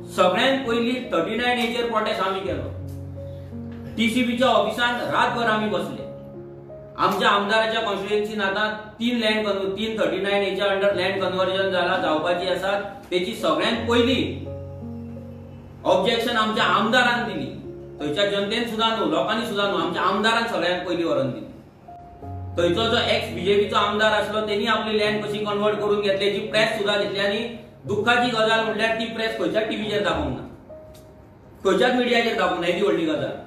सगळ्यात पहिली 39 एचर प्रोटेस्ट आम्ही केलो। टीसीबीच्या ऑफिसात रातभर आम्ही बसले। आमच्या आमदाराच्या कॉन्स्टिट्युएन्सीन आता 3 39 एच्या अंडर लँड कन्वर्जन जावपाची आसात। त्याची सगळ्यात पहिली ऑब्जेक्शन आमच्या आमदारान दिली। थंयच्या जनतेन सुद्धा न्हू, लोकांनी सुद्धा न्हू, आमच्या आमदारान सगळ्यात पहिली व्हरून दिली। थंयचो जो एक्स बीजेपीचो आमदार आसलो त्यांनी आपली लँड कशी कन्वर्ट करून घेतल्याची प्रेस सुद्धा घेतली। आणि दुःखाची गजाल म्हटल्यार ती प्रेस खंयच्याच टीव्हीचेर दाखोवंक ना, खंयच्याच मिडियाचेर दाखोवंक ना। ही व्हडली गजाल।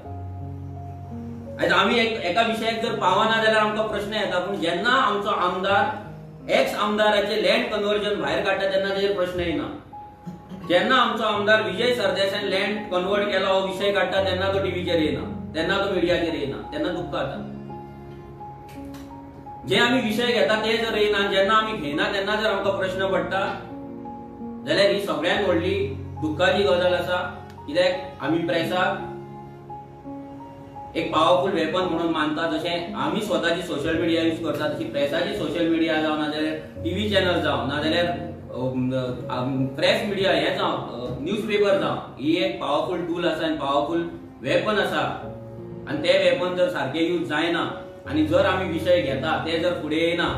आज आम्ही एका विशयाक जर पावना जाल्यार आमकां प्रश्न येता, पण जेन्ना आमचो आमदार एक्स आमदाराचे लँड कन्वर्जन भायर काडटा तेन्ना ताचेर प्रश्न येना। जेन्ना आमचो आमदार विजय सरदेसायन लँड कन्वर्ट केला हो विषय काडटा तेन्ना तो टीव्हीचेर येना, तेन्ना तो मिडियाचेर येना, तेन्ना दुःख जाता। जे आम्ही विषय घेता ते जर येना, जेन्ना आम्ही घेना तेन्ना जर आमकां प्रश्न पडटा जाल्यार ही सगळ्यात व्हडली दुःखाची गजाल आसा। कित्याक आमी प्रेसाक एक पॉवरफुल वेपन म्हणून मानता। जशें आमी स्वताची सोशल मिडिया यूज करता तशी प्रेसाची सोशल मिडिया जावं, नाजाल्यार टीव्ही चॅनल जावं, नाजाल्यार प्रेस मिडिया हे जावं, न्यूजपेपर जावं, ही एक पॉवरफुल टूल आसा आनी पॉवरफुल वेपन आसा। आनी ते वेपन जर सारखे यूज जायना आनी जर आमी विषय घेता ते जर फुडें येना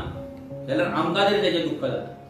जाल्यार आमकां तरी तेजें दुःख जाता।